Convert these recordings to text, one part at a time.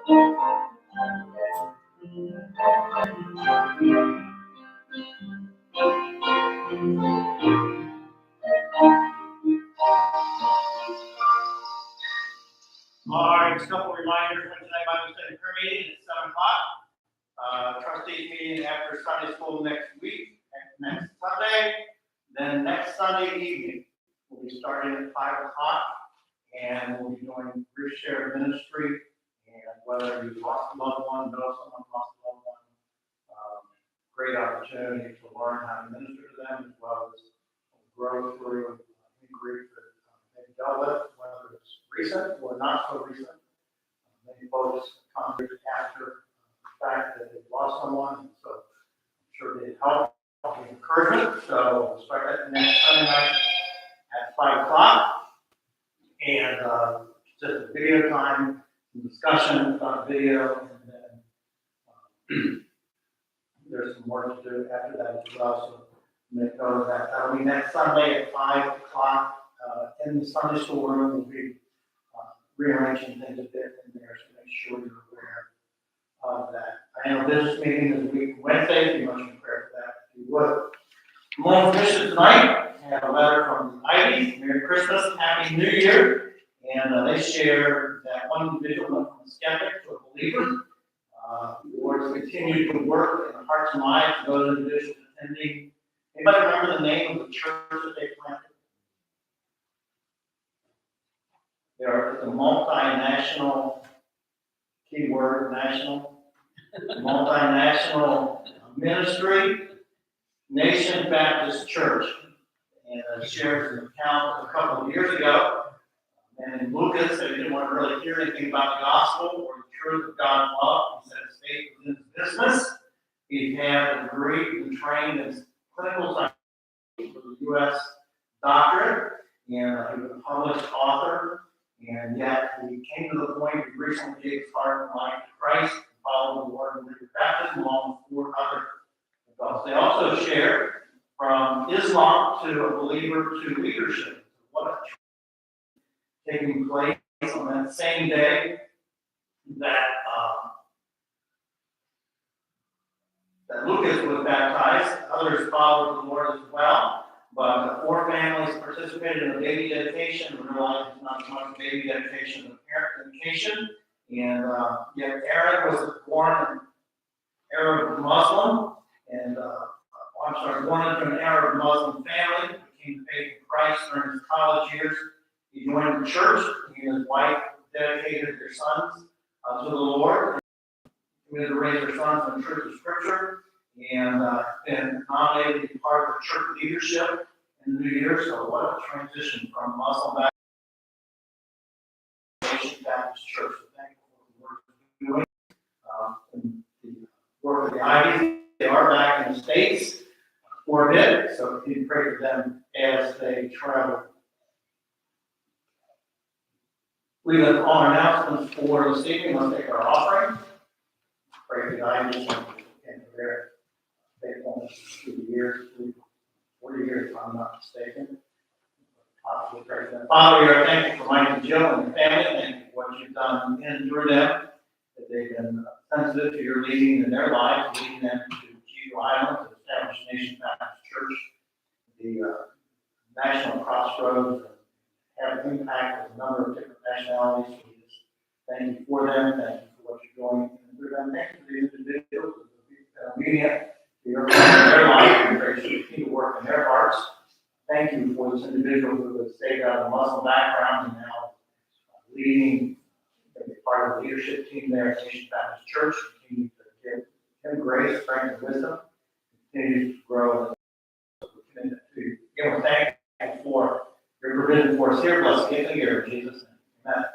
All right, just a couple reminders for tonight Bible study prayer meeting at 7 o'clock. Trustees meeting after Sunday school next week, next Sunday. Then next Sunday evening, we'll be starting at 5 o'clock, and we'll be doing brief share ministry. And whether you lost a loved one, know someone lost a loved one, great opportunity to learn how to minister to them, as well as grow through any grief that they've dealt with, whether it's recent or not so recent. Many folks come here after the fact that they've lost someone, and so I'm sure they help with encouragement. So we'll start that next Sunday night at 5 o'clock. And just a video time, some discussion about video, and then there's some work to do after that as well. So make note of that. That'll be next Sunday at 5 o'clock in the Sunday school room. We'll be rearranging things a bit in there, so make sure you're aware of that. Our annual business meeting is a week Wednesday. Be much in prayer for that if you would. Morning mission tonight. I have a letter from the Ivies. Merry Christmas, Happy New Year. And they share that one individual went from a skeptic to a believer. The Lord has continued to work in the hearts and lives of those individuals attending. Anybody remember the name of the church that they planted? They are the multinational, keyword national, multinational ministry, Nation Baptist Church. And shares an account a couple of years ago. And Lucas said he didn't want to really hear anything about the gospel or the truth of God's love. He said his faith was in his business. He had a degree and trained in clinical psychology for the U.S. doctorate, and he was a published author. And yet he came to the point he recently gave his heart and life to Christ and followed the Lord in the baptism along with 4 other adults. They also shared from Islam to a believer to leadership. What a taking place on that same day that that Lucas was baptized. Others followed the Lord as well, but 4 families participated in a baby dedication. We realized it's not so much a baby dedication, but a parent dedication. And yet Aaron was born an Arab Muslim, and born into an Arab Muslim family, became the faith in Christ during his college years. He joined the church. He and his wife dedicated their sons to the Lord. He committed to raise their sons in the truth of Scripture, and been nominated to be part of the church leadership in the new year. So what a transition from Muslim Baptist Church. So thankful for the work they're doing. And the work of the Ivies. They are back in the States for a bit, so we pray for them as they travel. We have all announcements for this evening. Let's take our offering. Pray for the Ivies and their faithfulness through the years, 40 years, if I'm not mistaken. We'll pray for them. Father, we are thankful for Mike and Jill and their family. Thank you for what you've done in and through them, that they've been sensitive to your leading in their lives, leading them to Island to establish Nation Baptist Church, the national crossroads, and have an impact with a number of different nationalities. So we just thank you for them. Thank you for what you're doing through them. Thank you for the individuals that are obedient to your plan in their life, and pray you continue to work in their hearts. Thank you for this individual who has stayed out of a Muslim background and now leading, part of the leadership team there at Nation Baptist Church. Continue to give him grace, strength, and wisdom. Continue to grow. Again, we thank you for your provision for us here. Bless the gift here in Jesus' name. Amen.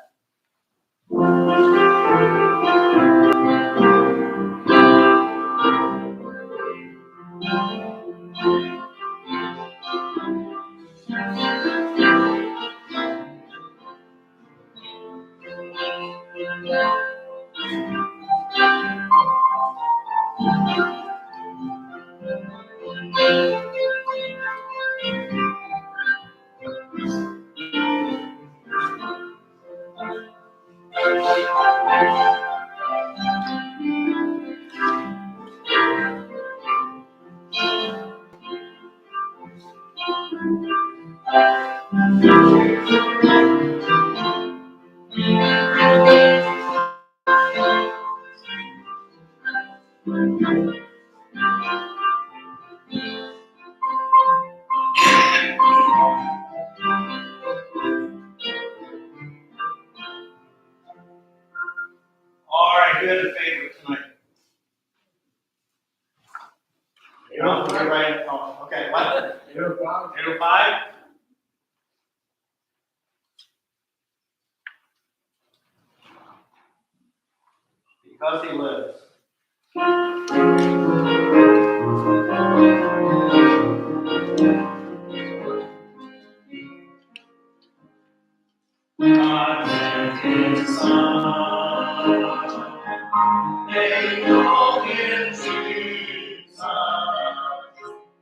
All right, who has a favorite tonight? Everybody? Oh, okay, what? 805. 805? Because he lives. God sent his Son. They call him Jesus.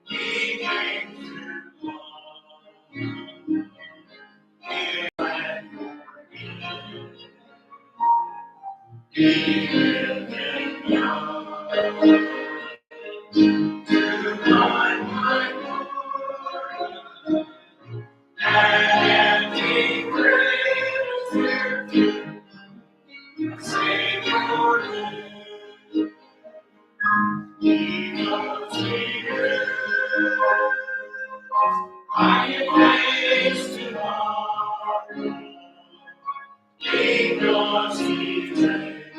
He came to love. He lived in love to blind my heart, and he prays to Savior live. Because he lives, I can face tomorrow. Because he lives,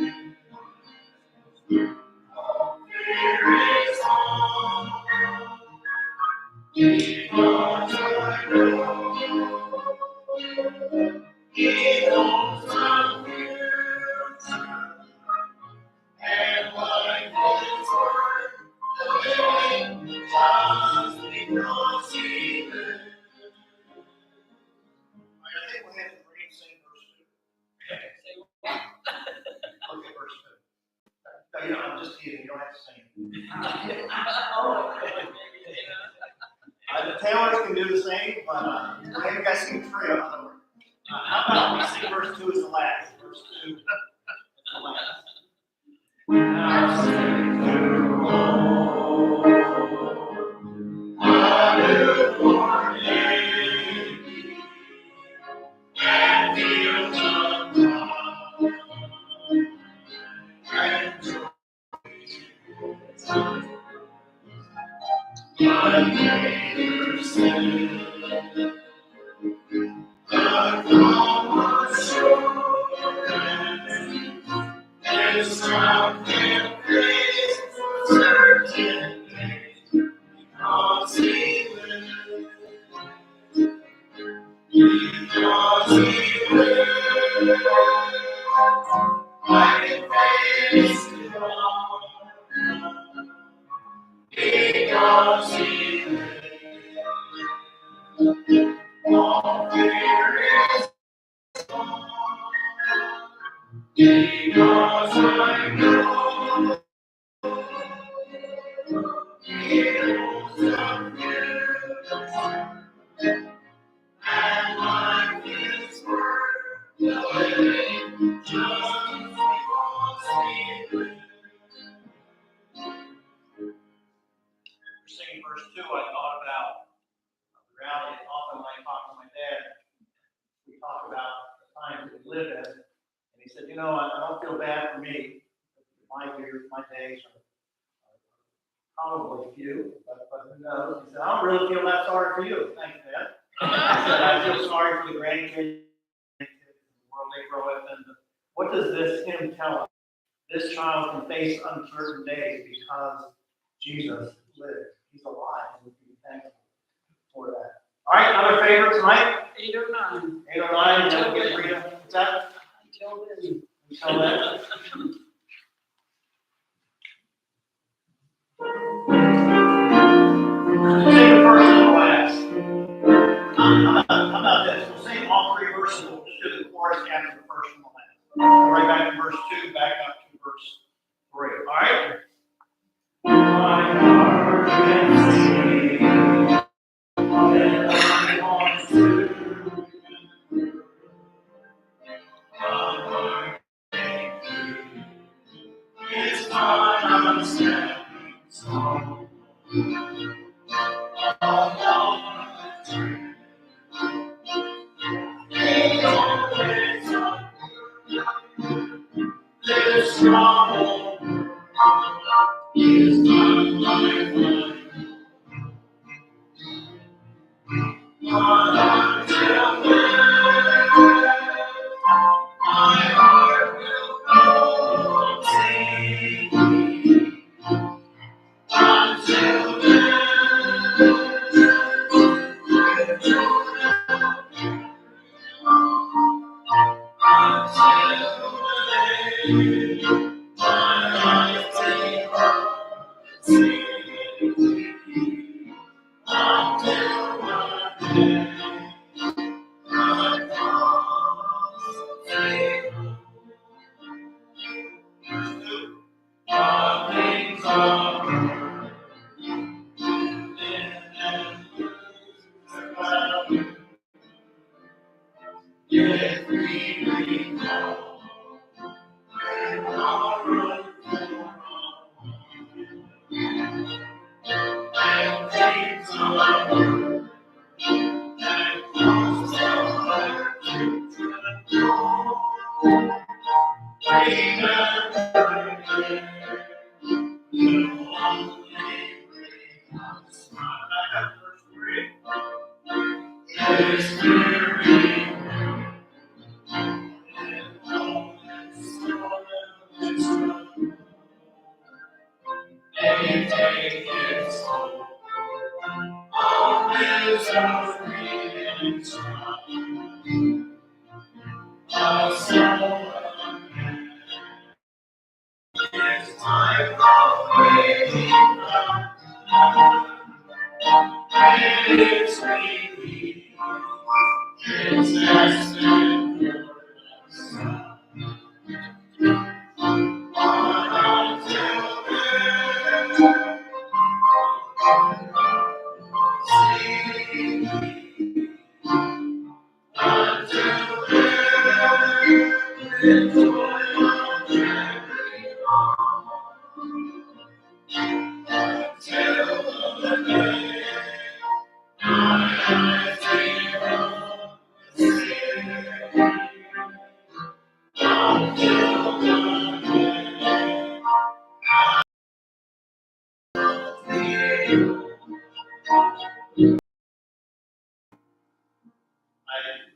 all fear is gone. Because I know he knows my future, and life is worth living just because he lives. I think we have to read sing verse 2. Look at verse 2. No, you don't, I'm just kidding, you don't have to sing. The tailors can do the same, but maybe you guys sing 3 of them. How about we sing verse 2 as the last? Verse 2 is the last. Now sing to Lord, a newborn baby, and feel the love and joy. My greater sin, the common shore, is found in grace, certain days, because he lives. Because he lives, I can face tomorrow. Because he lives, all fear is gone. Because I know he knows the future, and life is worth living just because he lives. For singing verse 2, I thought about the reality. Often when I talk to my dad, we talk about the times that we live in, and he said, I don't feel bad for me. My years, my days are probably few, but who knows? He said, I don't really feel that sorry for you. Thanks, Dad. I said, I feel sorry for the grandkids, the world they grow up in. What does this hymn tell us? This child can face uncertain days because Jesus lives. He's alive, and we can be thankful for that. All right, another favorite tonight? 809. 809, and then we'll get Rita. What's that? Until then. Until then. Sing the first and the last. How about this? We'll sing all 3 verses. We'll just do the chorus after the first and the last. Go right back to verse 2, back up to verse 3. All right? My heart can see when I want to. My heart can see it's my stepping stone. This strong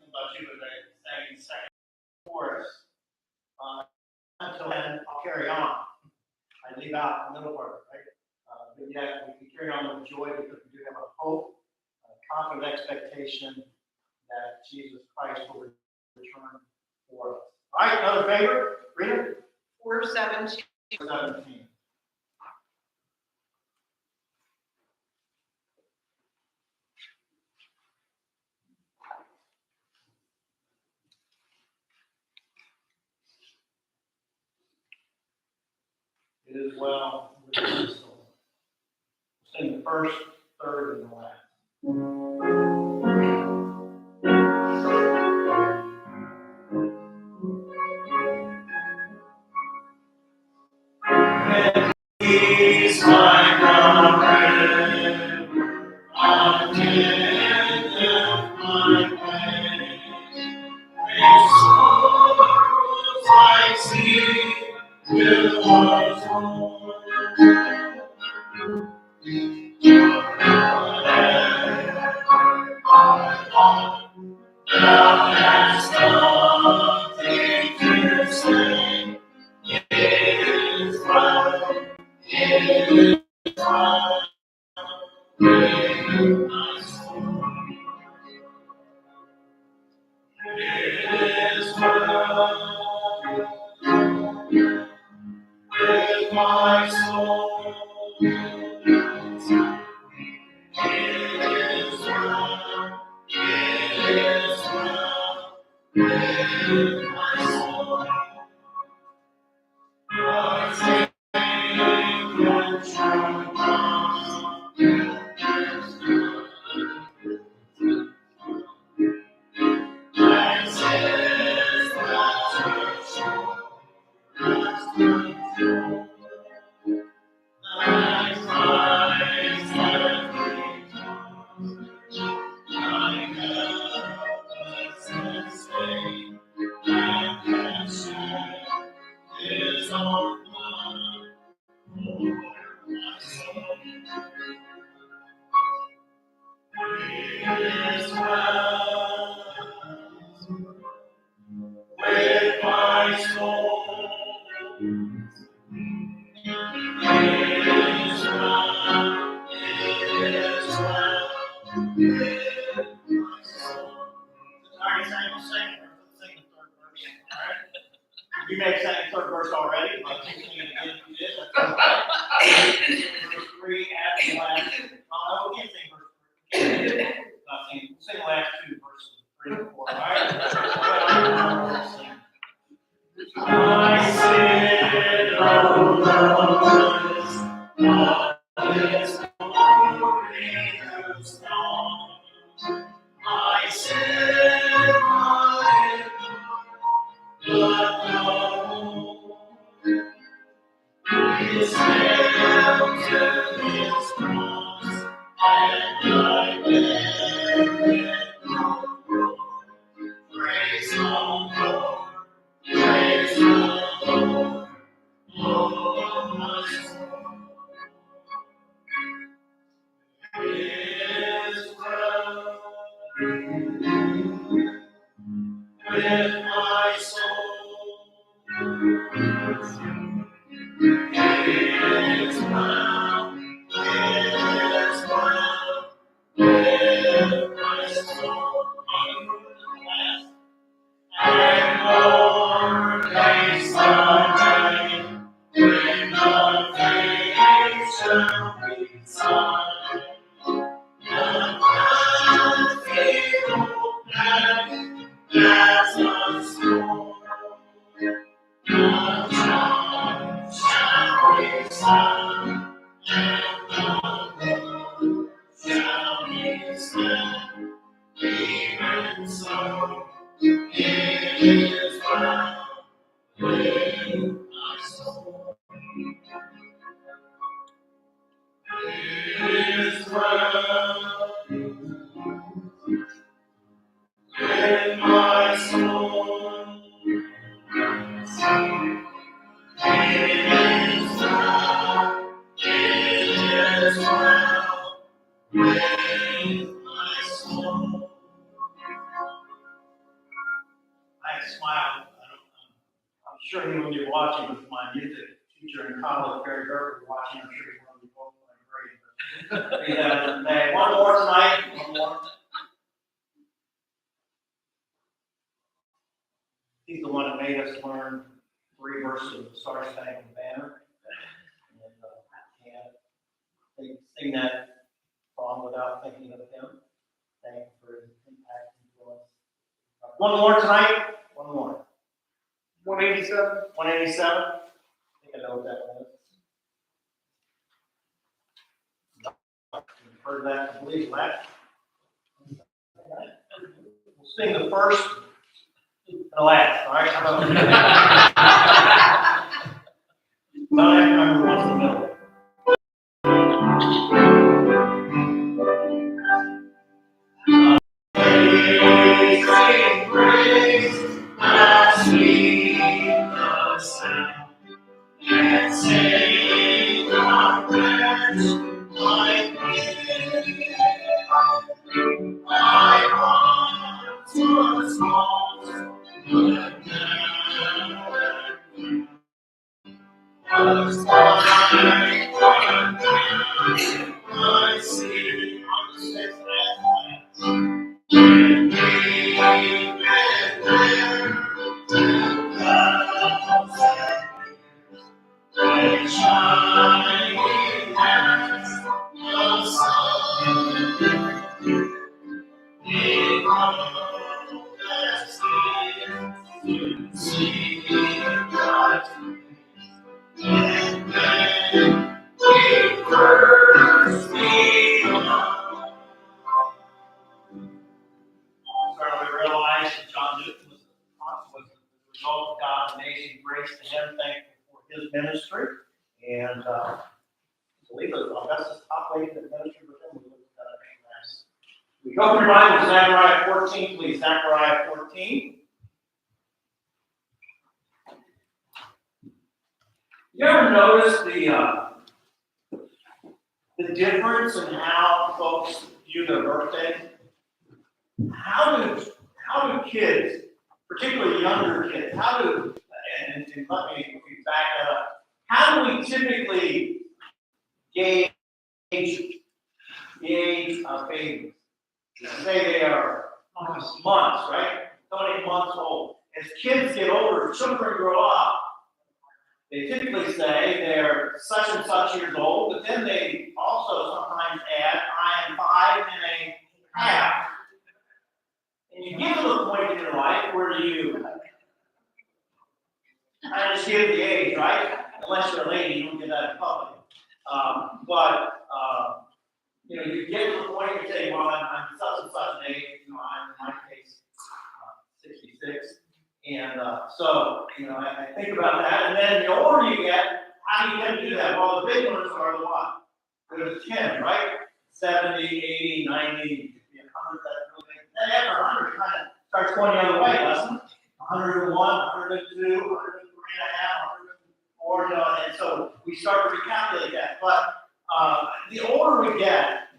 about you, but I sang second chorus. Until then, I'll carry on. I leave out the middle part, right? But yet, we can carry on with joy because we do have a hope, a confident expectation that Jesus Christ will return for us. All right, another favorite? Rita? 4:17. 17. It is well with my soul. Sing the first, third, and the last. He's my God, I'll give him my way. Sorrows I see will was thou hast nothing to say. It is well, it is well with my soul. It is well with my soul. It is well. It is well with my soul. My Savior shall come. My sins that shall rest control. My Christ and my helpless and stay, and can share His own blood for my soul. It is well with my soul. It is well, it is well with my soul. Alright, we'll sing the third verse. Alright? You may have sang the third verse already, but if you sing it again, if you did, that's all right. Verse 3 at the last. We can't sing verse 3. Not singing. We'll sing the last two verses, 3 and 4. Alright? I sit on the hills of His glorious dawn. I sit by the throne. His nailed to His cross, and I bear it no more. Praise the Lord, praise the Lord, oh my soul. It is well with my soul. It is son, and the Lord shall be slain. Even so, it is well with my soul. It is well with my soul. I smiled. I'm sure he will be watching with my music teacher in college, Barry Gerber, watching. I'm sure he will be both my grade. One more tonight. One more. He's the one that made us learn 3 verses of the Star Spangled Banner. And can't sing that song without thinking of him. Thank you for his impact and influence. One more tonight. One more. 187. 187. I think I know what that is. You've heard that, I believe, last. We'll sing the first and the last, all right? How about that? Not every member wants to know. Praise, how sweet the sound, and sing our prayers like this. I once was lost, but now was blind, but now I see on the steps that and we've been there 2,000 years, shining as the sun. We come as to see God's face, and when we first begun. We realized that John Newton was the result of God's amazing grace to him. Thankful for his ministry. And I believe it was Augustus Topley that ministered with him. We go to your Bible, Zechariah 14, please. Zechariah 14. You ever notice the difference in how folks view their birthday? How do kids, particularly younger kids, and let me back that up. How do we typically gauge the age of babies? Say they are months, right? 20 months old. As kids get older, children grow up, they typically say they're such and such years old, but then they also sometimes add, I am 5 and a half. And you get to the point in your life where you kind of just give the age, right? Unless you're a lady, you don't get that in public. You get to the point where you say, well, I'm such and such an age, I'm in my case 66. And I think about that. And then the older you get, how do you tend to do that? Well, the big ones are the what? They're the 10, right? 70, 80, 90, 100, that's really big. Then after 100, it kind of starts going the other way, doesn't it? 101, 102, 103 and a half, 104, and so we start to recalculate that. But the older we get,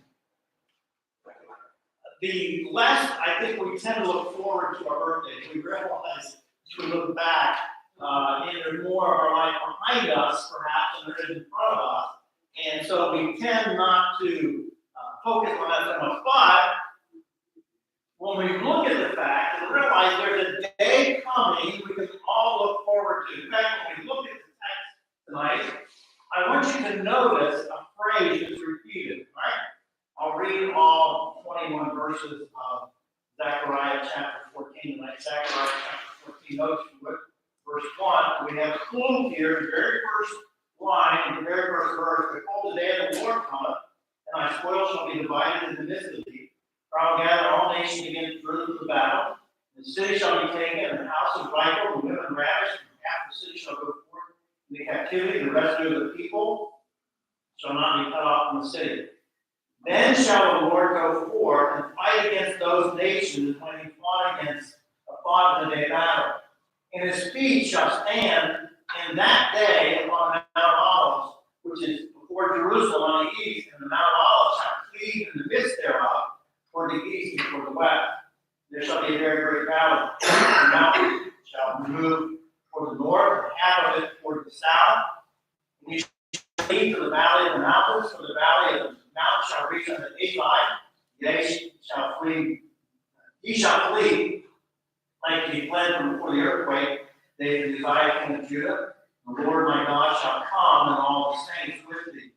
the less I think we tend to look forward to our birthdays. We realize as we look back, and there's more of our life behind us, perhaps, than there is in front of us. And so we tend not to focus on that so much. But when we look at the fact and realize there's a day coming we can all look forward to. In fact, when we look at the text tonight, I want you to notice a phrase that's repeated, right? I'll read all 21 verses of Zechariah chapter 14 tonight. Zechariah chapter 14, notice with verse 1. We have a clue here, the very first line in the very first verse, behold, the day of the Lord cometh, and thy spoil shall be divided in the midst of thee. For I will gather all nations against Jerusalem to battle. The city shall be taken, and the house of rifle, and women ravished, and half the city shall go forth into captivity, the residue of the people shall not be cut off from the city. Then shall the Lord go forth and fight against those nations when he fought in the day of battle. And his feet shall stand in that day upon Mount Olives, which is before Jerusalem on the east, and the Mount Olives shall cleave in the midst thereof toward the east and toward the west. There shall be a very great battle. The mountain shall move toward the north, and half of it toward the south. And you shall lead to the valley of the mountains, for the valley of the mountains shall reach unto Ephai. They shall flee. He shall flee like he fled from before the earthquake. They that desire king of Judah. The Lord my God shall come, and all the saints with thee.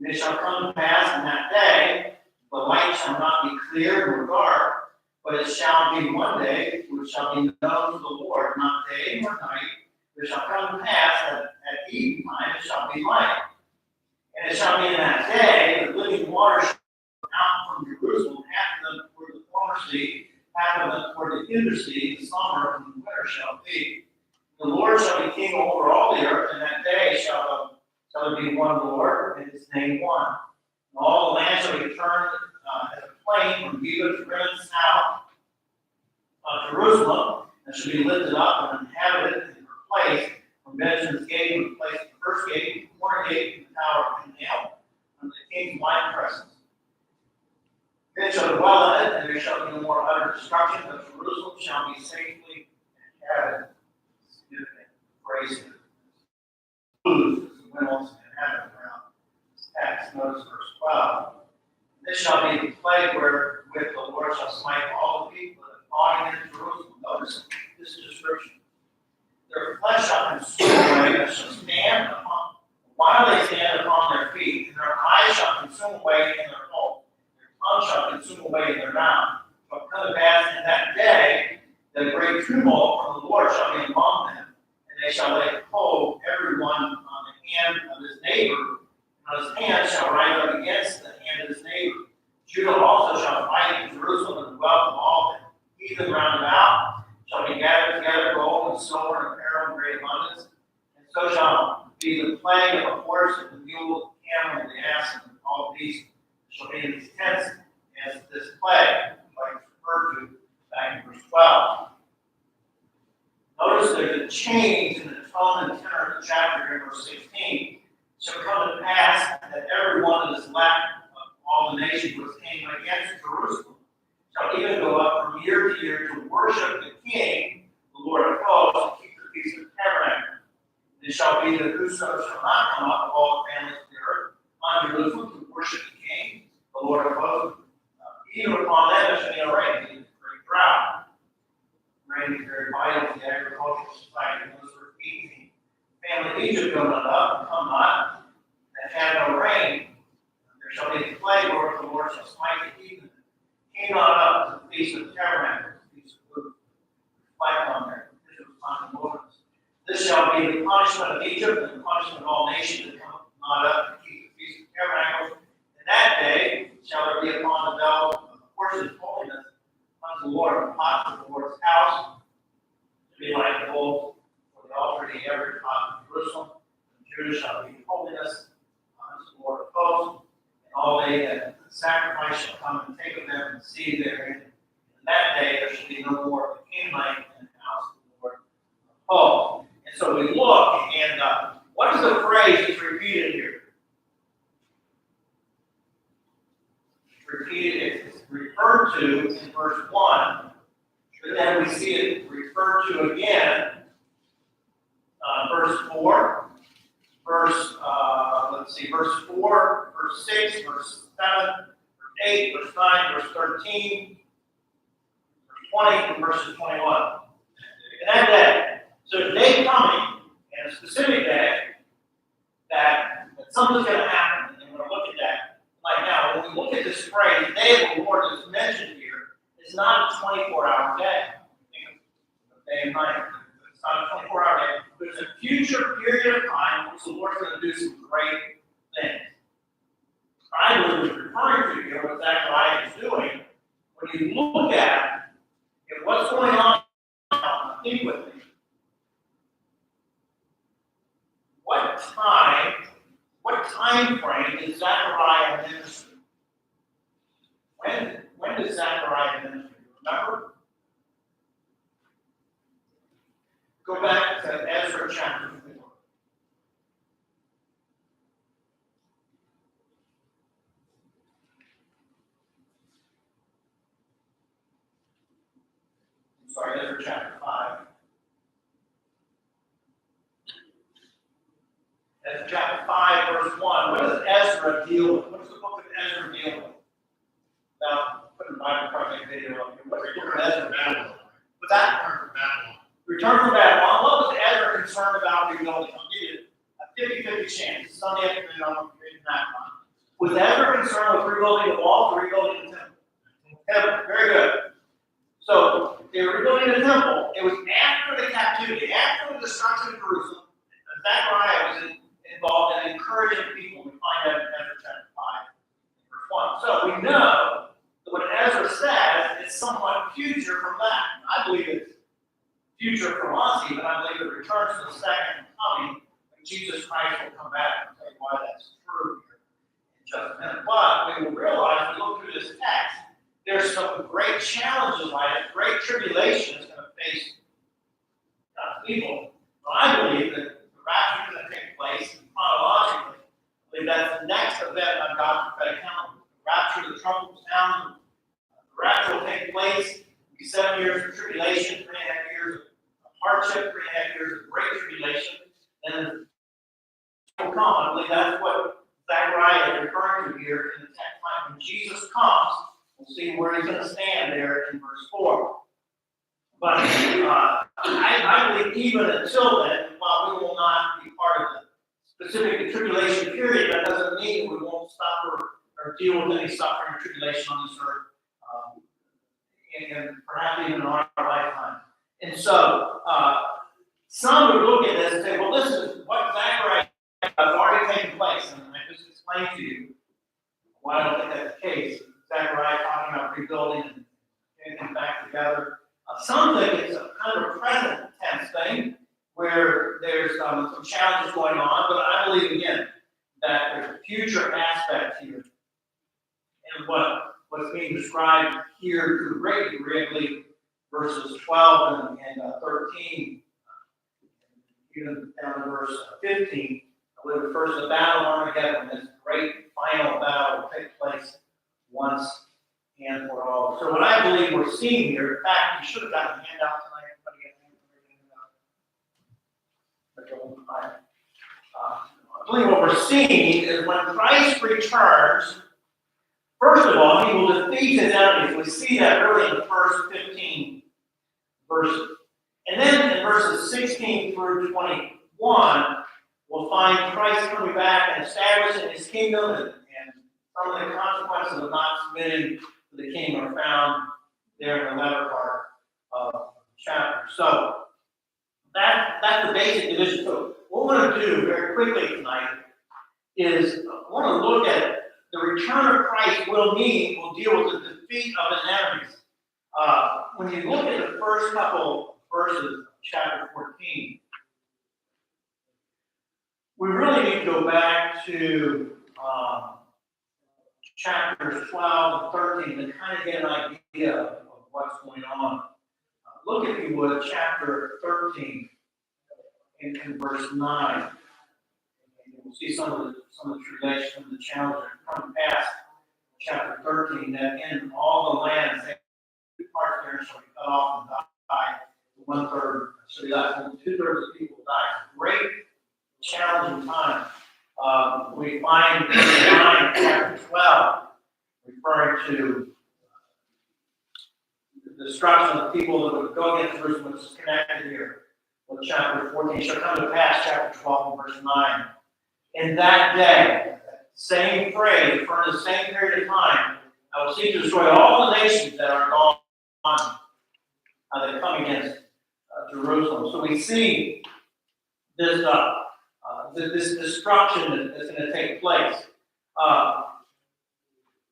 And it shall come to pass in that day, the light shall not be clear nor dark, but it shall be one day which shall be known to the Lord, not day nor night. It shall come to pass that at eventide it shall be light. And it shall be in that day the living waters shall come out from Jerusalem, half of them toward the former sea, half of them toward the hinder sea. The summer and the winter shall be. The Lord shall be king over all the earth, and that day shall there be one Lord, and his name one. And all the land shall be turned as a plain from Gibeah to Ren south of Jerusalem, and shall be lifted up and inhabited in her place from Benjamin's gate, in the place of the first gate, the corner gate, and the tower of Canaan, under the king's wine presses. Then shall dwell in it, and there shall be no more utter destruction, but Jerusalem shall be safely inhabited. Significant phrase here. Lose the windows and inhabit around this text. Notice verse 12. This shall be the plague wherewith the Lord shall smite all the people that have fought against Jerusalem. Notice this description. Their flesh shall consume away, and shall stand upon, while they stand upon their feet, and their eyes shall consume away in their holes. Their tongue shall consume away in their mouth. But come to pass in that day, the great tumult from the Lord shall be among them, and they shall lay hold every one on the hand of his neighbor, and on his hand shall rise up against the hand of his neighbor. Judah also shall fight in Jerusalem, and the wealth of all the heathen round about shall be gathered together, gold and silver and apparel in great abundance. And so shall be the plague of a horse and the mule, the camel, and the ass, and all beasts shall be in these tents as this plague, like referred to back in verse 12. Notice there's a change in the tone and tenor of the chapter in verse 16. Shall come to pass that every one that is left of all the nations which came against Jerusalem shall even go up from year to year to worship the King, the Lord of hosts, and keep the feast of tabernacles. It shall be that whosoever shall not come up of all the families of the earth on Jerusalem to worship the King, the Lord of hosts, even upon them there shall be no rain, it is a great drought. Rain is very vital to the agricultural society. Those were 18. Family of Egypt go not up and come not, that have no rain. There shall be a plague where the Lord shall smite the heathen. Came not up to the feast of tabernacles, the feast of booths. Reflect on there. This was on the wilderness. This shall be the punishment of Egypt and the punishment of all nations that come not up to keep the feast of tabernacles. In that day shall there be upon the belt of the horse's holiness unto the Lord, the pot of the Lord's house, to be like gold for the altar to every pot of Jerusalem. And Judah shall be holiness unto the Lord of hosts, and all they that sacrifice shall come and take of them and see therein. In that day there shall be no more of the Canaanite in the house of the Lord of hosts. And so we look, and what is the phrase that's repeated here? It's referred to in verse 1, but then we see it referred to again, verse 4, verse 4, verse 6, verse 7, verse 8, verse 9, verse 13, verse 20, and verses 21. In that day, so a day coming, and a specific day, that something's going to happen, and we're going to look at that. Like now, when we look at this phrase, the day of the Lord that's mentioned here, it's not a 24-hour day. Think of day and night. It's not a 24-hour day. There's a future period of time in which the Lord's going to do some time frame did Zechariah minister? When did Zechariah minister? Remember? Go back to Ezra chapter 4. Sorry, Ezra chapter 5. Ezra chapter 5, verse 1. What does Ezra deal with? What does the book of Ezra deal with? Now, put in Bible Project video up here. What's the book of Ezra? Babylon. With that? Return from Babylon. What was Ezra concerned about rebuilding? I'll give you a 50-50 chance. Sunday afternoon, I'm reading that one. Was Ezra concerned with rebuilding the walls or rebuilding the temple? Temple. Very good. So, they were rebuilding the temple. It was after the captivity, after the destruction of Jerusalem. Zechariah was involved in encouraging people. We find that in Ezra chapter 5, verse 1. So, we know that what Ezra says is somewhat future from that. I believe it's future from us, even. I believe it returns to the second coming when Jesus Christ will come back. I'll tell you why that's true here in just a minute. But we will realize, when we look through this text, there's some great challenges like it, great tribulation is going to face God's people. So I believe that the rapture is going to take place chronologically. I believe that's the next event on God's prophetic calendar. The rapture, the trumpet sound, the rapture will take place. It'll be 7 years of tribulation, 3.5 years of hardship, 3.5 years of great tribulation, and then will come. I believe that's what Zechariah is referring to here in the text line. When Jesus comes, we'll see where he's going to stand there in verse 4. But I believe even until then, while we will not be part of the specific tribulation period, that doesn't mean we won't suffer or deal with any suffering or tribulation on this earth, and perhaps even in our lifetime. And so, some would look at this and say, well, this is what Zechariah has already taken place. And I just explained to you why I don't think that's the case. Zechariah talking about rebuilding and getting things back together. Some think it's a kind of a present tense thing where there's some challenges going on, but I believe again that there's a future aspect here. And what's being described here to a great degree, I believe, verses 12 and 13, even down to verse 15, I believe refers to the battle of Armageddon, when this great final battle will take place once and for all. So what I believe we're seeing here, in fact, you should have gotten a handout tonight. Everybody get a handout? I believe what we're seeing is when Christ returns, first of all, he will defeat his enemies. We see that really in the first 15 verses. And then in verses 16 through 21, we'll find Christ coming back and establishing his kingdom, and some of the consequences of not submitting to the king are found there in the latter part of the chapter. So that's the basic division. So what we want to do very quickly tonight is I want to look at the return of Christ will deal with the defeat of his enemies. When you look at the first couple verses of chapter 14, we really need to go back to chapters 12 and 13 to kind of get an idea of what's going on. Look, if you would, chapter 13 in verse 9. And we'll see some of the tribulation, some of the challenges that come past chapter 13, that in all the lands, parts there shall be cut off and die. 1/3 shall be left. 2/3 of the people will die. Great challenging time. We find in 9, chapter 12, referring to the destruction of people that would go against Jerusalem, which is connected here with chapter 14. Shall come to pass, chapter 12, and verse 9. In that day, same phrase, referring to the same period of time, I will seek to destroy all the nations that are gone that come against Jerusalem. So we see this this destruction that's going to take place.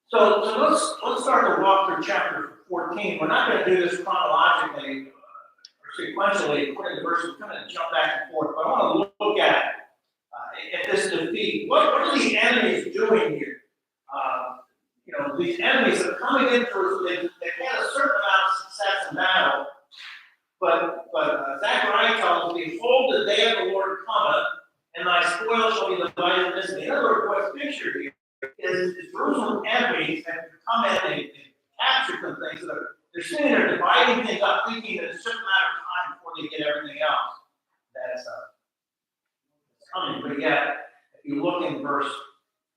So let's start to walk through chapter 14. We're not going to do this chronologically or sequentially according to verses. We're going to jump back and forth. But I want to look at this defeat. What are the enemies doing here? These enemies are coming in Jerusalem. They've had a certain amount of success in battle, but Zechariah tells us, "Behold, the day of the Lord cometh, and thy spoil shall be divided in this day." In other words, what's pictured here is Jerusalem enemies have come in and captured some things. So they're sitting there dividing things up, thinking that it's just a matter of time before they get everything else that's coming. But yet, if you look in verse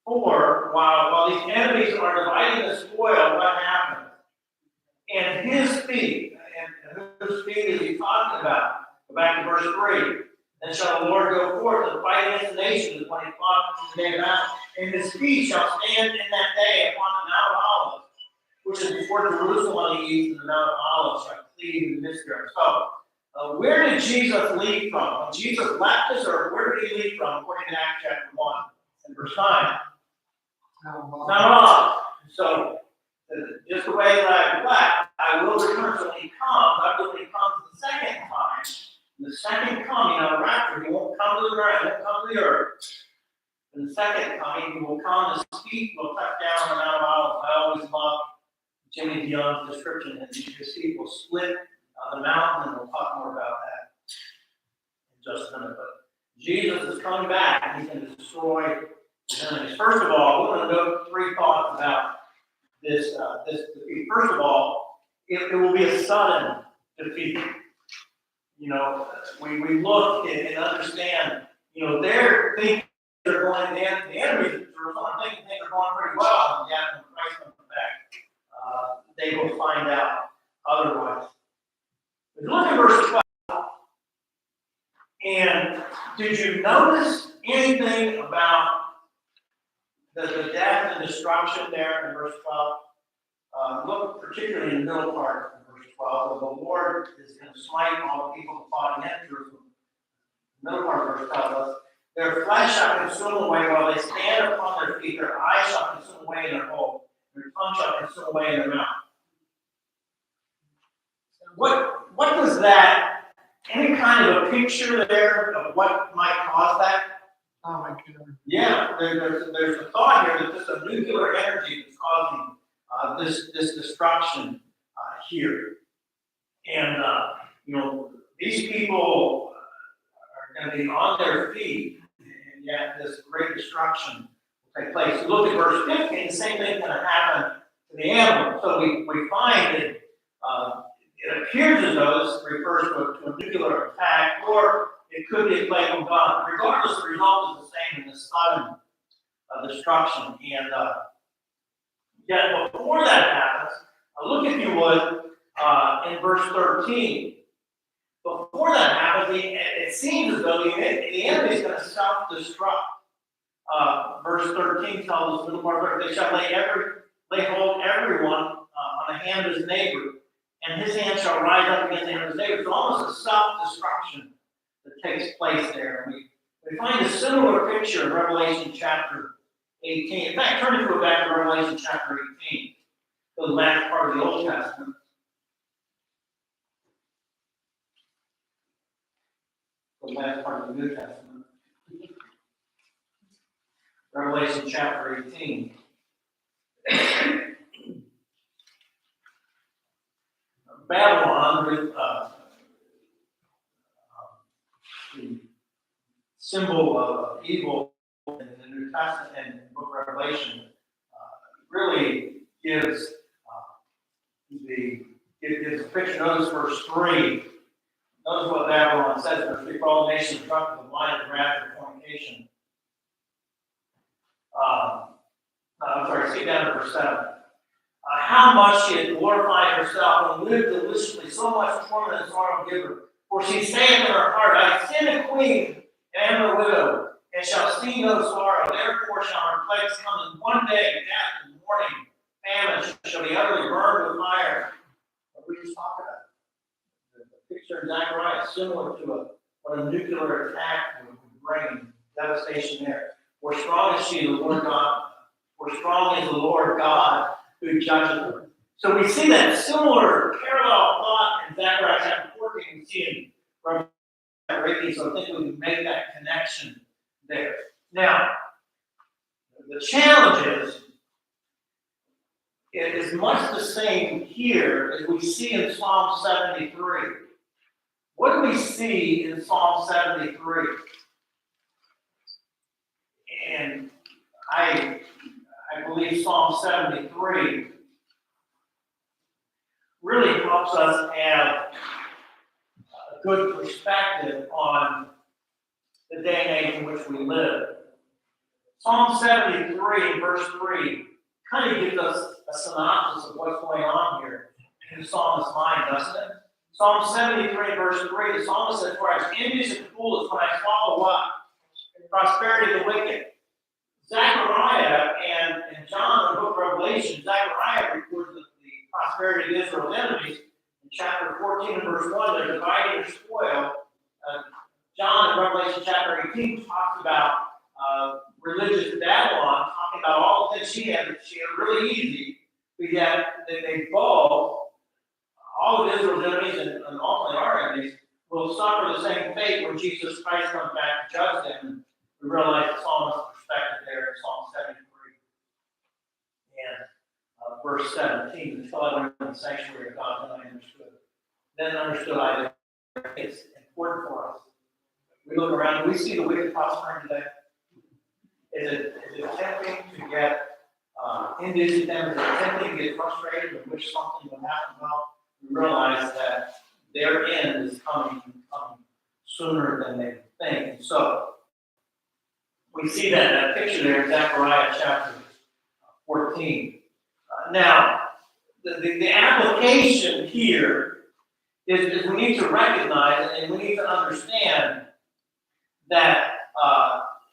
4, while these enemies are dividing the spoil, what happens? And his feet, and whose feet is he talking about? Go back to verse 3. Then shall the Lord go forth to fight against the nations when he fought in the day of battle. And his feet shall stand in that day upon the Mount of Olives, which is before Jerusalem on the east, and the Mount of Olives shall cleave in the midst thereof. So, where did Jesus leave from? When Jesus left this earth, where did he leave from? According to Acts chapter 1 and verse 9. Mount Olives. So, just the way that I reflect, I will return. So when he comes, I believe when he comes the second time, the second coming on the rapture, he won't come to the ground, he won't come to the earth. In the second coming, he will come, his feet will touch down on the Mount of Olives. I always love Jimmy Dion's description, and his feet will split the mountain, and we'll talk more about that in just a minute. But Jesus is coming back, and he's going to destroy his enemies. First of all, we're going to note 3 thoughts about this defeat. First of all, it will be a sudden defeat. We look and understand, they're thinking they're going, the enemies of Jerusalem are thinking things are going pretty well, and yet when Christ comes back, they will find out otherwise. But look at verse 12. And did you notice anything about the death and destruction there in verse 12? Look particularly in the middle part of verse 12. The Lord is going to smite all the people who fought against Jerusalem. The middle part of verse 12 tells us, their flesh shall consume away while they stand upon their feet. Their eyes shall consume away in their hole. Their tongue shall consume away in their mouth. What does that, any kind of a picture there of what might cause that? Oh my goodness. Yeah, there's a thought here that this is a nuclear energy that's causing this destruction here. And, these people are going to be on their feet, and yet this great destruction will take place. You look at verse 15, the same thing is going to happen to the animal. So we find that it appears as though this refers to a nuclear attack, or it could be a plague from God. Regardless, the result is the same in this sudden destruction. And yet, before that happens, look, if you would, in verse 13. Before that happens, it seems as though the enemy is going to self-destruct. Verse 13 tells us, middle part, they shall lay hold everyone on the hand of his neighbor, and his hand shall rise up against the hand of his neighbor. It's almost a self-destruction that takes place there. We find a similar picture in Revelation chapter 18. In fact, turn to back to Revelation chapter 18, the last part of the Old Testament. The last part of the New Testament. Revelation chapter 18. Babylon, the symbol of evil in the New Testament and the book of Revelation, really gives a picture. Notice verse 3. Notice what Babylon says. Verse 3, for all nations drunk with wine and wrath and fornication. Skip down to verse 7. How much she had glorified herself and lived deliciously, so much torment and sorrow give her. For she saith in her heart, I have sinned a queen, and am a widow, and shall see no sorrow. Therefore shall her plagues come in one day, death and mourning, famine shall be utterly burned with fire. What we just talked about. The picture in Zechariah is similar to what a nuclear attack would bring, devastation there. For strong is she, the Lord God. For strong is the Lord God who judges her. So we see that similar parallel thought in Zechariah chapter 14. We see in Revelation chapter 18. So I think we can make that connection there. Now, the challenge is much the same here as we see in Psalm 73. What do we see in Psalm 73? And I believe Psalm 73 really helps us have a good perspective on the day and age in which we live. Psalm 73, verse 3, kind of gives us a synopsis of what's going on here in the psalmist's mind, doesn't it? Psalm 73, verse 3, the psalmist says, "For I was envious of the foolish when I saw the what? Prosperity of the wicked." Zechariah and John in the book of Revelation, Zechariah records the prosperity of Israel's enemies. In chapter 14 and verse 1, they're dividing their spoil. John in Revelation chapter 18 talks about religious Babylon, talking about all the things she had really easy, but yet they both, all of Israel's enemies and ultimately our enemies, will suffer the same fate when Jesus Christ comes back to judge them. And we realize the psalmist's perspective there in Psalm 73 and verse 17. Until I went in the sanctuary of God, then I understood. Then understood I that it's important for us. We look around, do we see the wicked prospering today? Is it tempting to get envious of them? Is it tempting to get frustrated and wish something would happen? Well, we realize that their end is coming sooner than they think. And so we see that picture there in Zechariah chapter 14. Now, the application here is we need to recognize and we need to understand that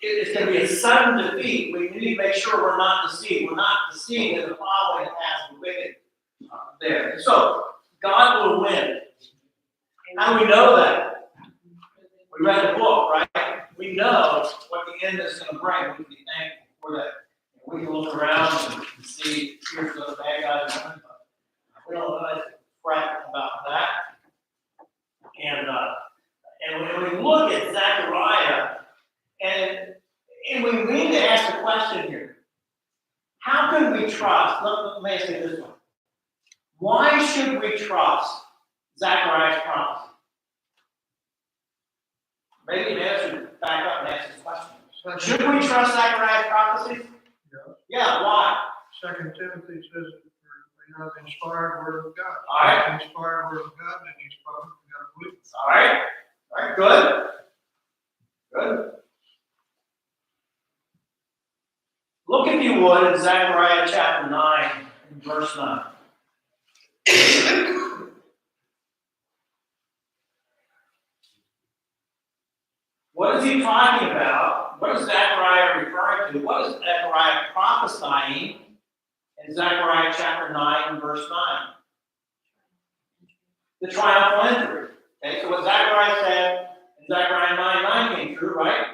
it's going to be a sudden defeat. We need to make sure we're not deceived. We're not deceived in the following path of the wicked there. And so, God will win. How do we know that? We read the book, right? We know what the end is going to bring. We can be thankful for that. We can look around and see, here's the bad guys doing, but we don't really fret about that. And when we look at Zechariah, and we need to ask the question here: how can we trust? Let me ask it this way: why should we trust Zechariah's prophecy? Maybe an answer, back up and answer this question. Should we trust Zechariah's prophecy? Yeah, why? 2 Timothy says that we have the inspired word of God. All right. The inspired word of God, and he's spoken. We got to believe it. All right. All right, good. Good. Look, if you would, in Zechariah chapter 9, and verse 9. What is he talking about? What is Zechariah referring to? What is Zechariah prophesying in Zechariah chapter 9 and verse 9? The triumphal entry. Okay, so what Zechariah said in Zechariah 9 came true, right?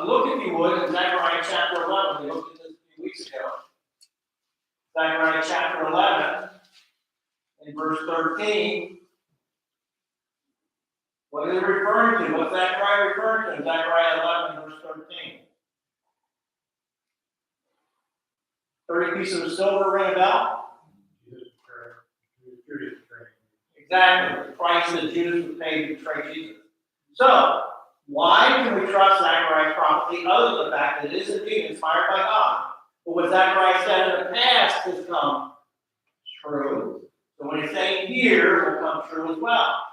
Look, if you would, in Zechariah chapter 11. We looked at this a few weeks ago. Zechariah chapter 11 in verse 13. What is it referring to? What's Zechariah referring to in Zechariah 11 verse 13? 30 pieces of silver, ring a bell? Exactly. The price that Judas would pay to betray Jesus. So, why can we trust Zechariah's prophecy other than the fact that it is indeed inspired by God? But what Zechariah said in the past has come true. So what he's saying here will come true as well.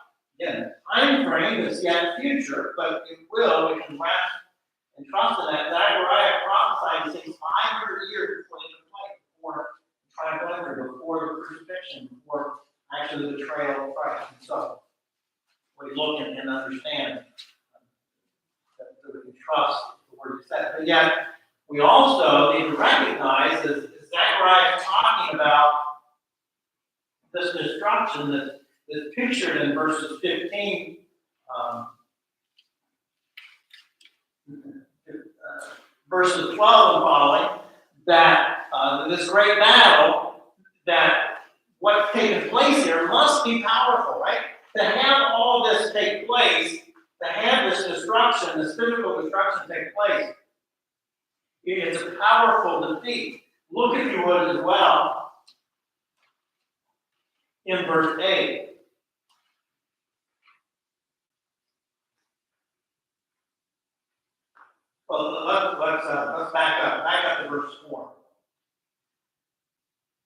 Again, time frame is yet future, but it will. We can rest and trust in that. Zechariah prophesied these things 500 years before they took place, before the triumphal entry, before the crucifixion, before actually the betrayal of Christ. And so we look and understand that we can trust the word he said. But yet, we also need to recognize that Zechariah is talking about this destruction that is pictured in verses 15, verses 12 and following, that this great battle, that what's taking place here must be powerful, right? To have all this take place, to have this destruction, this physical destruction take place, It's a powerful defeat. Look, if you would, as well, in verse 8. Well, let's back up to verse 4.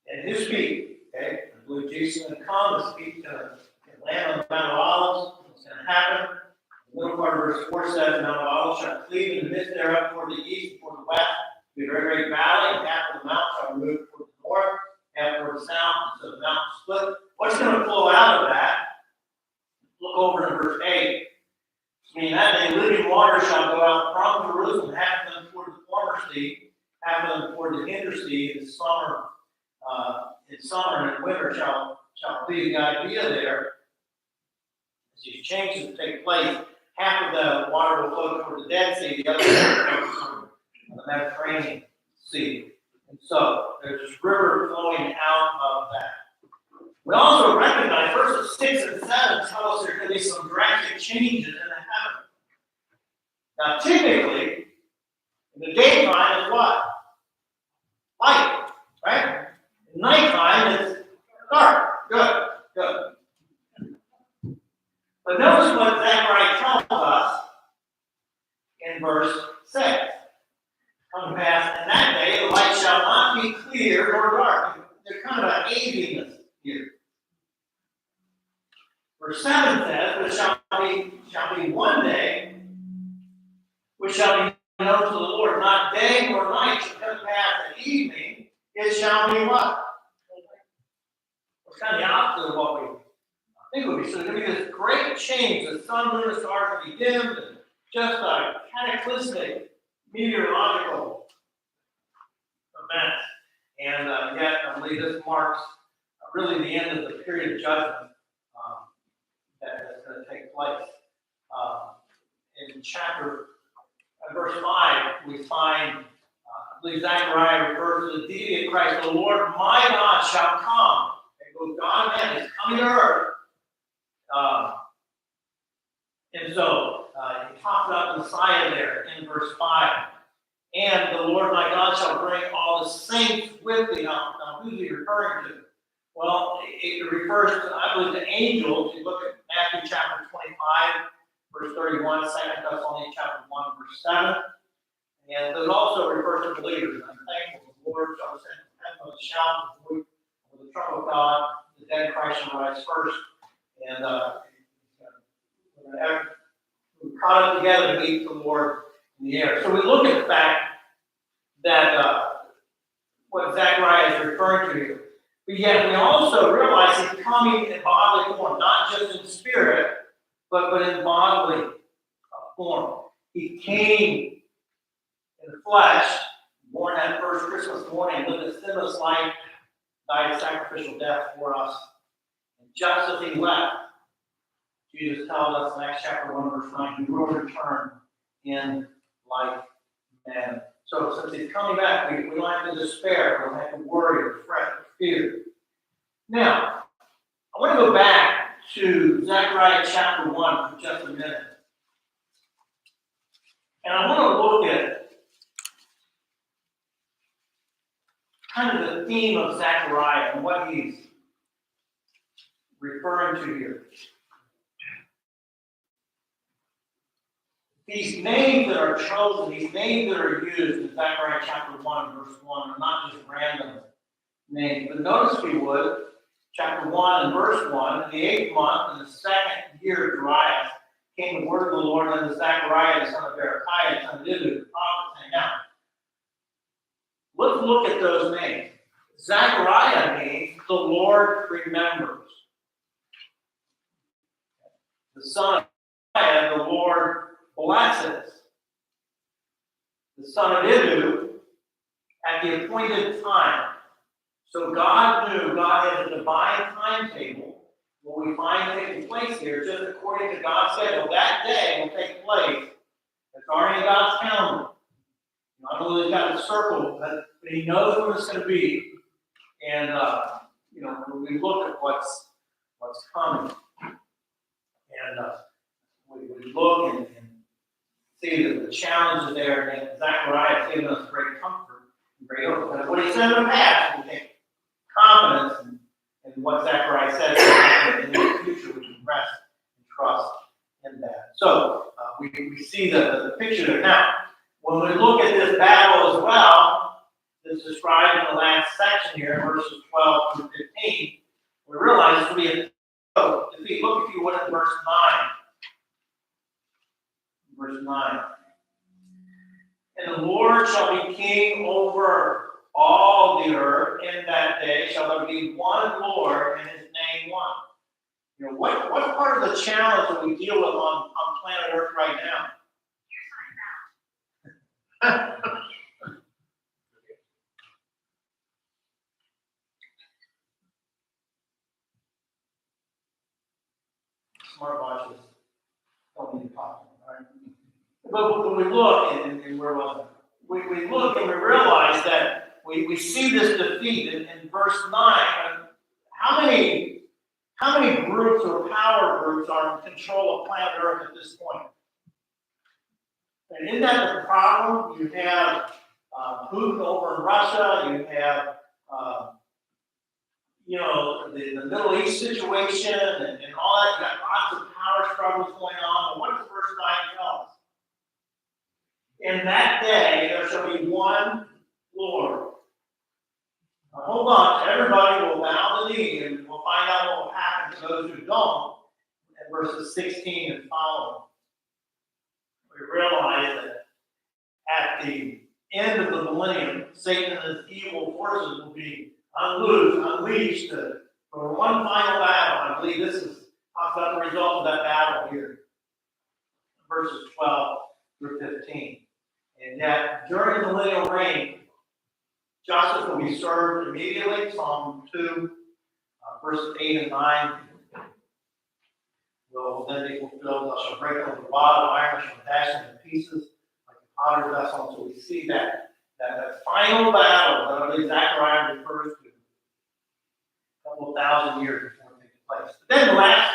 And his feet, okay, I believe Jesus is going to come, his feet going to land on the Mount of Olives. It's going to happen. The middle part of verse 4 says, the Mount of Olives shall cleave in the midst thereof toward the east and toward the west. Be a very great valley, and half of the mount shall be moved toward the north, half toward the south, and so the mountain split. What's going to flow out of that? Look over in verse 8. I mean, that day living water shall go out from Jerusalem, half of them toward the former sea, half of them toward the inner sea. In summer and in winter shall be the idea there. As these changes take place, half of the water will flow toward the Dead Sea, the other half will flow toward the Mediterranean Sea. And so there's this river flowing out of that. We also recognize verses 6 and 7 tell us there could be some drastic changes in the heaven. Now, typically, in the daytime is what? Light, right? In nighttime is dark. Good. But notice what Zechariah tells us in verse 6. Come to pass, in that day the light shall not be clear nor dark. There's kind of an haziness here. Verse 7 says, but it shall be one day which shall be known to the Lord, not day nor night shall come past at evening, it shall be what? It's kind of the opposite of what we think would be. So there's going to be this great change. The sun, moon, and stars will be dimmed, and just a cataclysmic meteorological event. And yet, I believe this marks really the end of the period of judgment that is going to take place. In verse 5, we find, I believe Zechariah refers to the deity of Christ. The Lord my God shall come. And both God and man is coming to earth. And so, he talks about the Messiah there in verse 5. And the Lord my God shall bring all the saints with thee. Now who's he referring to? Well, it refers to, I believe, the angels. You look at Matthew chapter 25, verse 31, 2 Thessalonians chapter 1, verse 7. And it also refers to believers. I'm thankful the Lord shall send with a shout, with the trumpet of God, the dead Christ shall rise first. And we're caught up together to meet the Lord in the air. So we look at the fact that what Zechariah is referring to here. But yet we also realize he's coming in bodily form, not just in spirit, but in bodily form. He came in the flesh, born that first Christmas morning, lived a sinless life, died a sacrificial death for us. And just as he left, Jesus tells us in Acts chapter 1, verse 9, he will return in like manner. So since he's coming back, we don't have to despair, we don't have to worry or fret or fear. Now, I want to go back to Zechariah chapter 1 for just a minute. And I want to look at kind of the theme of Zechariah and what he's referring to here. These names that are chosen, these names that are used in Zechariah chapter 1, verse 1, are not just random names. But notice, if you would, chapter 1 and verse 1, in the 8th month, in the 2nd year of Darius, came the word of the Lord unto Zechariah, the son of Berechiah, son of Iddo, the prophet, saying, now, let's look at those names. Zechariah means the Lord remembers. The son of Berechiah, the Lord blesses. The son of Iddo, at the appointed time. So God knew, God has a divine timetable. What we find taking place here, just according to God's schedule, that day will take place. It's already in God's calendar. Not only has got it circled, but he knows when it's going to be. And when we look at what's coming, and we look and see that the challenges there, and Zechariah has given us great what he said in the past, we take confidence in what Zechariah says in the future, we can rest and trust in that. So we see the picture there. Now, when we look at this battle as well, that's described in the last section here, verses 12 through 15, we realize this will be a defeat. Look, if you would, at verse 9. Verse 9. And the Lord shall be king over all the earth. In that day shall there be one Lord, and his name one. You know, what's part of the challenge that we deal with on planet Earth right now? Smartwatches don't need to talk, right? But when we look, and where was it? We look and we realize that we see this defeat in verse 9. How many groups or power groups are in control of planet Earth at this point? And isn't that the problem? You have Putin over in Russia. You have the Middle East situation and all that. You got lots of power struggles going on. And what does verse 9 tell us? In that day there shall be one Lord. Now, hold on, everybody will bow the knee, and we'll find out what will happen to those who don't in verses 16 and following. We realize that at the end of the millennium, Satan and his evil forces will be unleashed for one final battle. I believe this talks about the result of that battle here, verses 12 through 15. And that during the millennial reign, justice will be served immediately. Psalm 2, verses 8 and 9 will then be fulfilled. Thou shalt break them with a rod of iron, shall dash them to pieces like a potter's vessel. So we see that final battle that I believe Zechariah refers to a couple of thousand years before it takes place. But then the last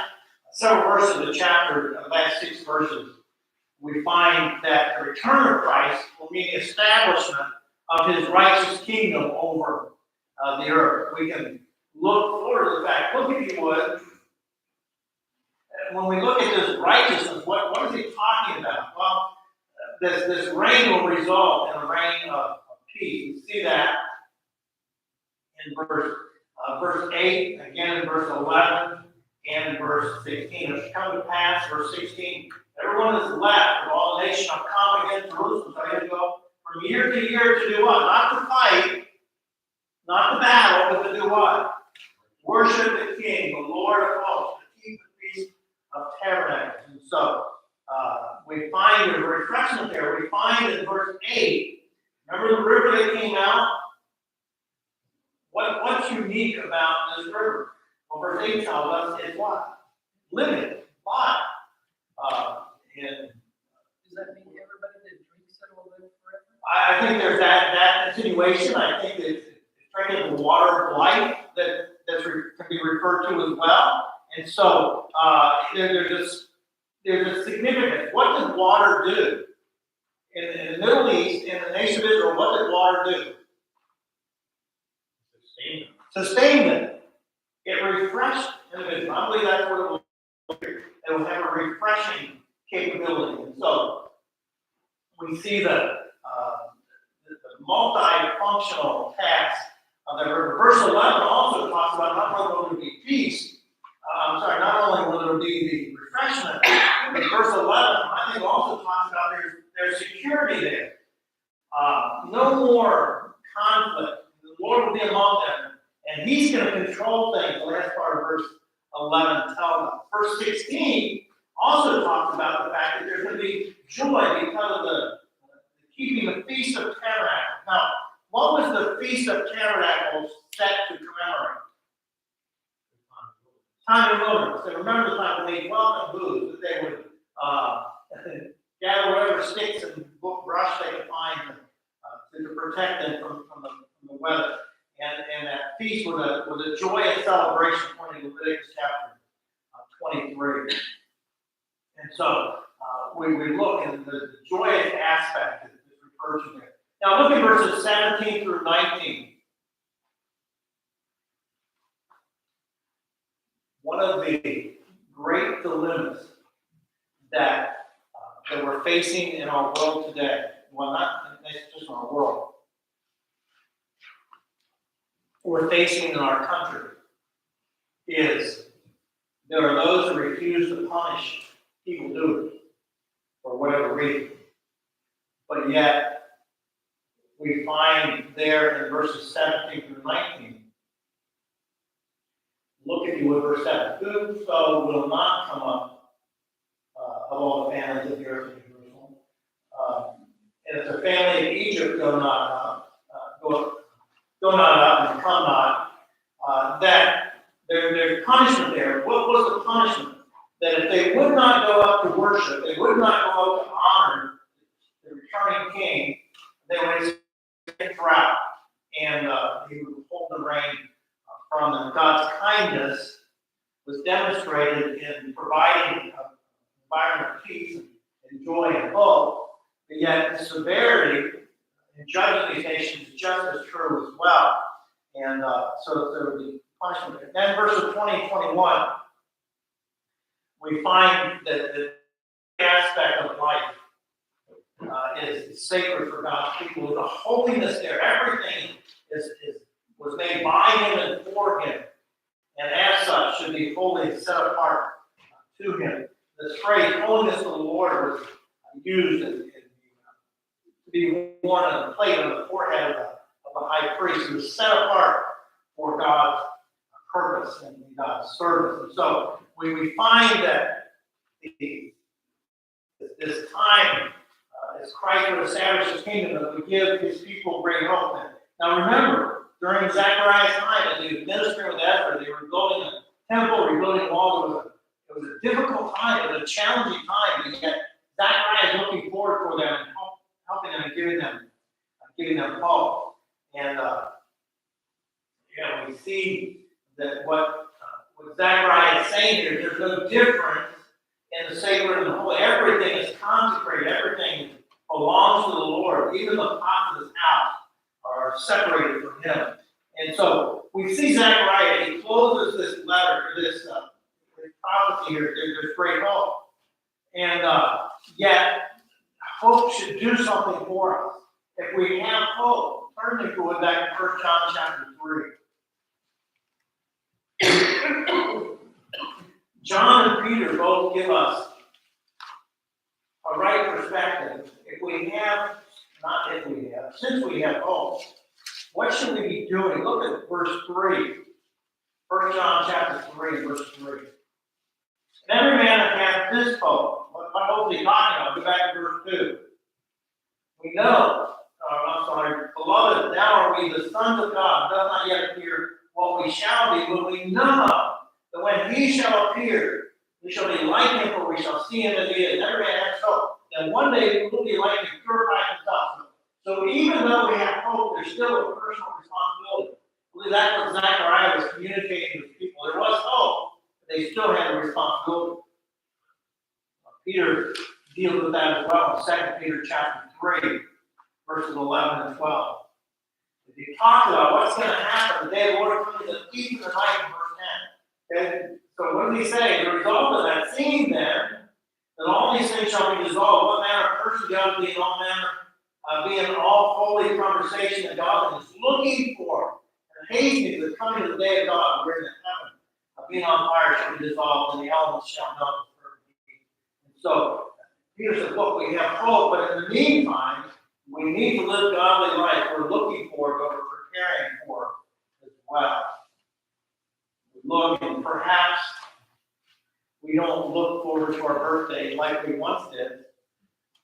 several verses of the chapter, the last 6 verses, we find that the return of Christ will mean the establishment of his righteous kingdom over the earth. We can look forward to the fact, look if you would, when we look at this righteousness, what is he talking about? Well, this reign will result in a reign of peace. We see that in verse 8, again in verse 11, and in verse 16. It shall come to pass, verse 16, everyone that's left of all the nations shall come against Jerusalem. So here we go. From year to year to do what? Not to fight, not to battle, but to do what? Worship the King, the Lord of hosts, to keep the Feast of Tabernacles. And so we find a refreshment there. We find in verse 8, remember the river that came out? What's unique about this river? Well, verse 8 tells us it's what? Living. Why? And Does that mean everybody that drinks it will live forever? I think there's that insinuation. I think that it's drinking the water of life that can be referred to as well. And so there's a significance. What did water do? In the Middle East, in the nation of Israel, what did water do? Sustain them. It refreshed individuals. I believe that's what it will do. It will have a refreshing capability. And so we see the multifunctional task of the river. Verse 11 also talks about not only will there be peace, not only will there be the refreshment, but verse 11, I think also talks about there's security there. No more conflict. The Lord will be among them, and he's going to control things. The last part of verse 11 tells us. Verse 16 also talks about the fact that there's going to be joy because of the keeping the Feast of Tabernacles. Now, what was the Feast of Tabernacles set to commemorate? Time of wilderness. So remember the time when they dwelt in booths, that they would gather whatever sticks and brush they could find to protect them from the weather. And that feast was a joyous celebration, according to Leviticus chapter 23. And so we look at the joyous aspect that is referred to there. Now look at verses 17 through 19. one of the great dilemmas that we're facing in our world today, well, not just in our world, we're facing in our country, is there are those who refuse to punish evildoers for whatever reason. But yet, we find there in verses 17 through 19, look at you with verse 7. Whoso will not come up of all the families of the earth in Jerusalem, and if the family of Egypt go not up, go not up and come not, that there's punishment there. What was the punishment? That if they would not go up to worship, they would not go up to honor the returning king, they would get drought, and he would withhold the rain from them. God's kindness was demonstrated in providing an environment of peace and joy and hope, but yet the severity in judging these nations is just as true as well. And so there would be punishment. And then verses 20 and 21, we find that the aspect of life is sacred for God's people. The holiness there, everything was made by Him and for Him, and as such should be holy and set apart to Him. This phrase, holiness of the Lord, was used to be worn on the plate on the forehead of the high priest. It was set apart for God's purpose and God's service. And so we find that this time, as Christ would establish His kingdom, that would give His people great hope. Now remember, during Zechariah's time, as he was ministering with Ezra, they were building a temple, rebuilding walls. It was a difficult time. It was a challenging time. And yet Zechariah is looking forward for them and helping them and giving them hope. And we see that what Zechariah is saying here, there's no difference in the sacred and the holy. Everything is consecrated. Everything belongs to the Lord. Even the pots of His house are separated from Him. And so we see Zechariah, he closes this letter, this prophecy here. There's great hope. And yet, hope should do something for us. If we have hope, turn to go back to 1 John chapter 3. John and Peter both give us a right perspective. Since we have hope, what should we be doing? Look at verse 3. 1 John chapter 3, verse 3. And every man that hath this hope, what hope is he talking about? Go back to verse 2. We know, beloved, now are we the sons of God, does not yet appear what we shall be, but we know that when He shall appear, we shall be like Him, for we shall see Him as He is. Every man has hope that one day we will be like Him, purified Himself. So even though we have hope, there's still a personal responsibility. I believe that's what Zechariah was communicating with people. There was hope, but they still had a responsibility. Peter deals with that as well in 2 Peter chapter 3, verses 11 and 12. If you talk about what's going to happen the day the Lord comes, the thief in the night, in verse 10. Okay? So what does he say? The result of that, seeing then that all these things shall be dissolved, what manner of person God be in all manner, be in all holy conversation and godliness, looking for and hastening the coming of the day of God, wherein the heaven, being on fire, shall be dissolved, and the elements shall melt with perfect heat. And so, Peter says, look, we have hope, but in the meantime, we need to live godly life. We're looking for, but we're preparing for as well. Look, and perhaps we don't look forward to our birthday like we once did,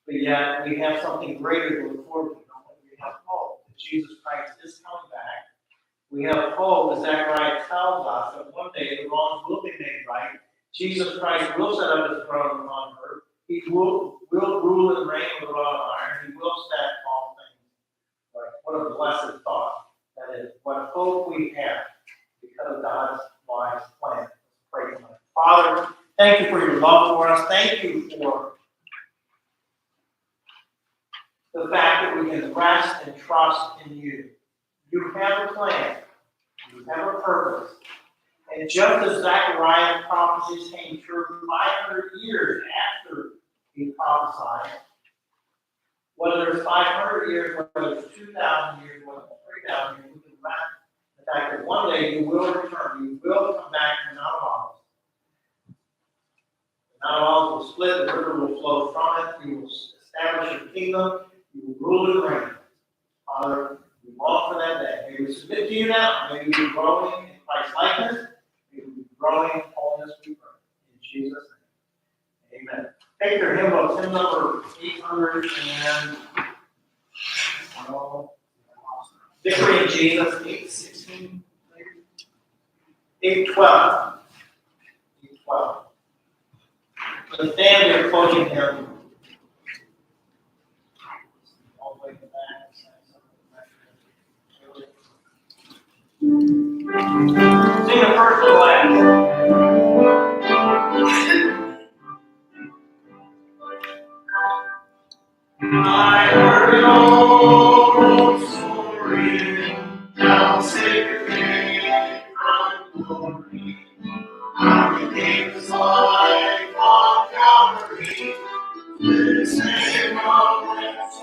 but yet we have something greater to look forward to. We have hope that Jesus Christ is coming back. We have hope, as Zechariah tells us, that one day the wrongs will be made right. Jesus Christ will set up His throne on earth. He will rule and reign with a rod of iron. He will set all things right. What a blessed thought that is. What hope we have because of God's wise plan. Let's pray tonight. Father, thank You for Your love for us. Thank You for the fact that we can rest and trust in You. You have a plan. You have a purpose. And just as Zechariah's prophecies came true 500 years after he prophesied, whether it's 500 years, whether it's 2,000 years, whether it's 3,000 years, we can back the fact that one day you will return, you will come back to Mount Olives. Mount Olives will split, the river will flow from it, you will establish your kingdom, you will rule and reign. Father, we long for that day. May we submit to you now. May we be growing in Christ's likeness. May we be growing in holiness, we pray. In Jesus' name. Amen. Take your hymn book, hymn number 800 and Victory in Jesus, 816, 812. 812. For the stand, we are quoting him all the way to the back. Sing the first and last. I heard an old story, how Savior came from glory. How he gave his life on Calvary, to save a wretch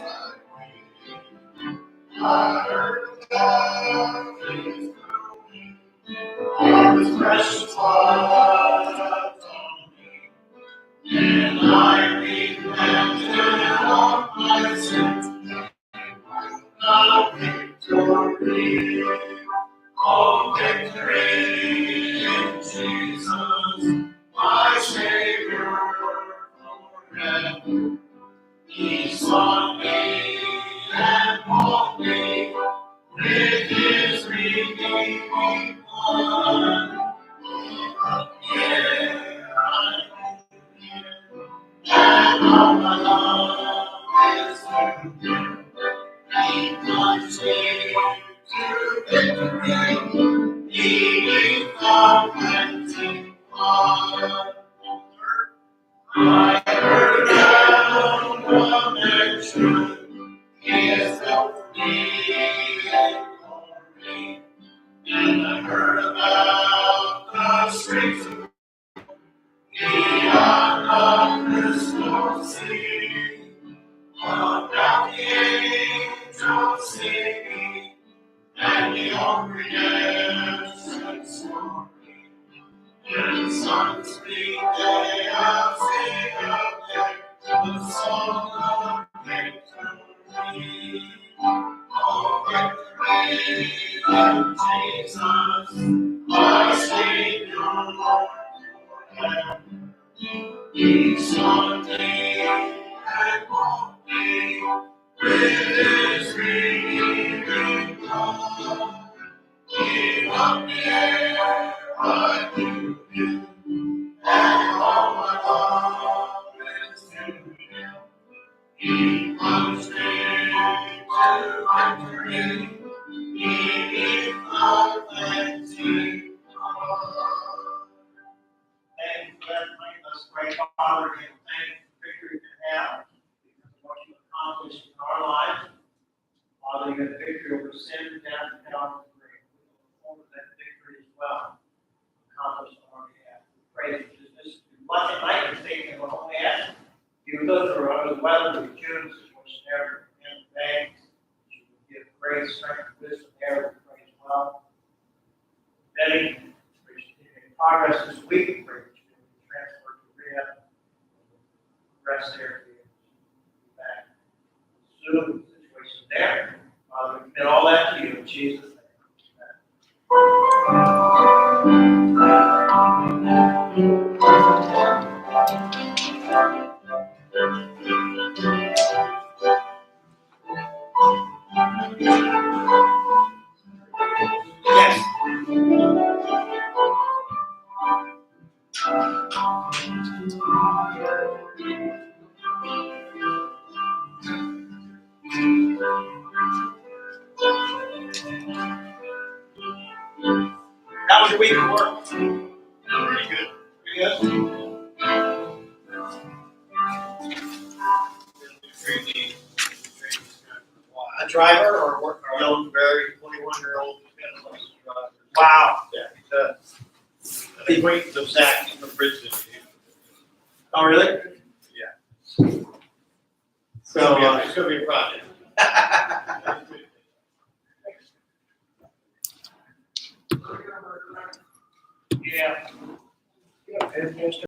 like me. I heard about his glory, all his precious blood on me, and I repented of my sins. Victory, oh victory in Jesus, my Savior forever. He sought me and bought me with his redeeming blood. Here I am, and all my love is to him. He plunged me to victory, leading the cleansing flood. I heard about redemption, His love for me and for me, and I heard about the streets of beyond the crystal sea. About the angels singing, and the old redemption story. And some speak they have seen the song of victory. Oh, victory in Jesus, my Savior, forever. He sought me and bought me with his redeeming blood. He brought me ere I knew him, and all my love is to him. He plunged me to victory, leading the cleansing flood. Thank you for that night. Let's pray, Father, and thank you for the victory we have because of what you accomplished in our lives. Father, you had victory over sin, death, and hell, and the grave. We look forward to that victory as well, accomplished on our behalf. We pray that this blessed night is taken in our own hands. You would look for under the weather, the June situation there, and the banks. You would give grace, strength, and wisdom there. We pray as well. Betty, progress this week, pray that you will be transferred to rehab, rest there, be back soon, situation there. Father, we commit all that to you in Jesus' name. Yes. How was your week at work? Pretty good. Pretty good. A driver or work? Young, very 21-year-old license driver. Wow. Yeah, he does. the acquaintance of Zach from Bridgeton. Oh, really? Yeah. So, It's gonna be a project. yeah. And just